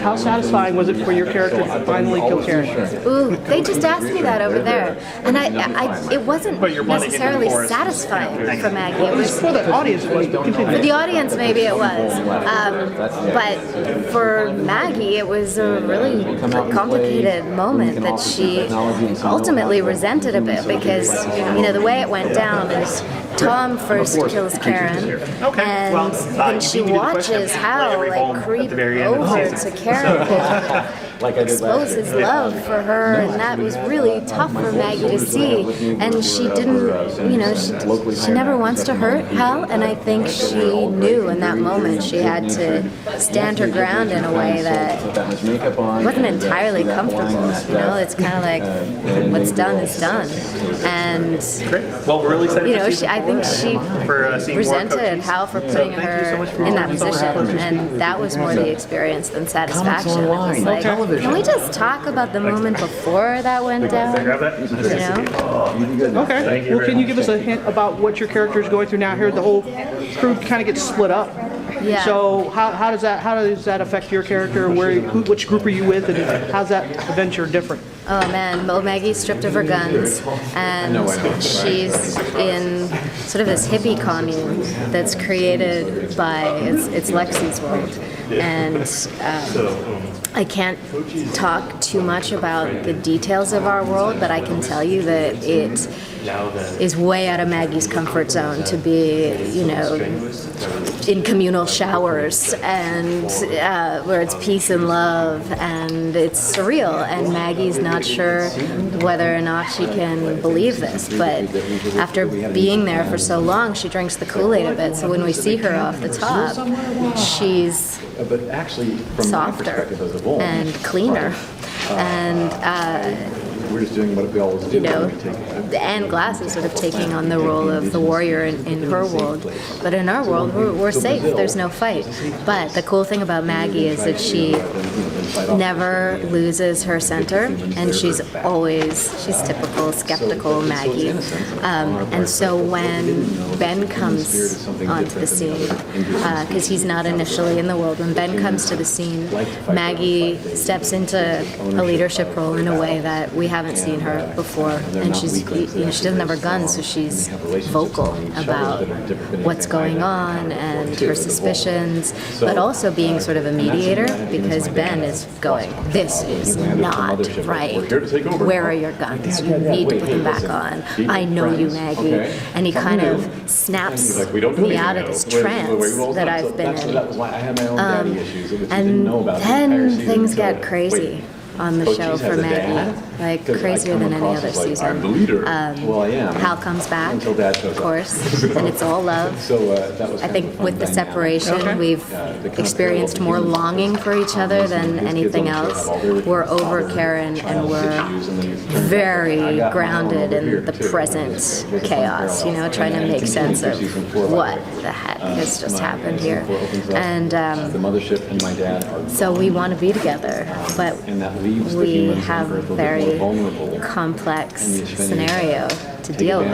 how satisfying was it for your character to finally kill Karen? Ooh, they just asked me that over there, and it wasn't necessarily satisfying for Maggie. It was For the audience, it was, but for continue. the audience, maybe it was, but for Maggie, it was a really complicated moment that she ultimately resented a bit because the way it went down is Tom first kills Karen, and then she watches Hal creep over to Karen and expose his love for her, and that was really tough for Maggie to see. And she didn't, she never wants to hurt Hal, and I think she knew in that moment she had to stand her ground in a way that wasn't entirely comfortable. It's kind of like what's done is done, and Well, we're really excited to see I think she resented Hal for putting her in that position, and that was more the experience than satisfaction. It was like, can we just talk about the moment before that went down? Okay. Well, can you give us a hint about what your character is going through now? Here, the whole crew kind of gets split up. Yeah. So how does that affect your character? Which group are you with, and how's that adventure different? Oh man, Maggie's stripped of her guns, and she's in sort of this hippie commune that's created by it's Lexi's world, and I can't talk too much about the details of our world, but I can tell you that it is way out of Maggie's comfort zone to be, in communal showers and where it's peace and love, and it's surreal, and Maggie's not sure whether or not she can believe this, but after being there for so long, she drinks the Kool-Aid a bit, so when we see her off the top, she's softer and cleaner, and we're just doing what we always do. Anne Glass is sort of taking on the role of the warrior in her world, but in our world, we're safe. There's no fight. But the cool thing about Maggie is that she never loses her center, and she's typical skeptical Maggie. And so when Ben comes onto the scene, because he's not initially in the world, when Ben comes to the scene, Maggie steps into a leadership role in a way that we haven't seen her before, and she doesn't have her gun, so she's vocal about what's going on and her suspicions, but also being sort of a mediator, because Ben is going, this is not right. Where are your guns? You need to put them back on. I know you, Maggie. And he kind of snaps me out of this trance that I've been in. And then things get crazy on the show for Maggie, like crazier than any other season. Hal comes back, of course, and it's all love. I think with the separation, we've experienced more longing for each other than anything else. We're over Karen, and we're very grounded in the present chaos, trying to make sense of what the heck has just happened here. And so we want to be together, but we have a very complex scenario to deal with,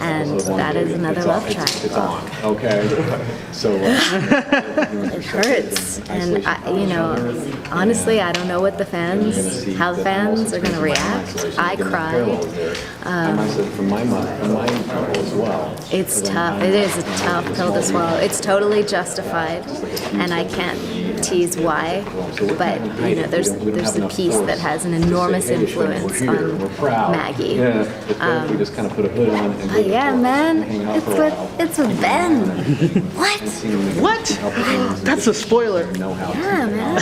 and that is another love triangle. It hurts, and honestly, I don't know what how the fans are going to react. I cried. It's tough. It is a tough pill to swallow. It's totally justified, and I can't tease why, but there's a piece that has an enormous influence on Maggie. We just kind of put a hood on. But yeah, man, it's with Ben. What? That's a spoiler. Yeah, man.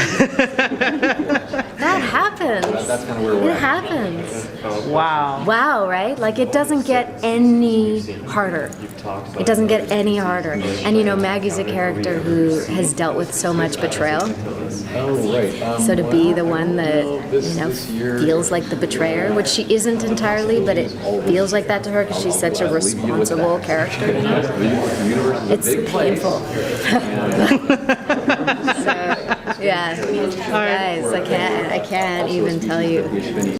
That happens. That's kind of where we're It happens. Wow. Wow, right? Like, it doesn't get any harder. It doesn't get any harder. And Maggie's a character who has dealt with so much betrayal. So to be the one that, feels like the betrayer, which she isn't entirely, but it feels like that to her because she's such a responsible character, It's painful. So, yeah. Guys, I can't even tell you.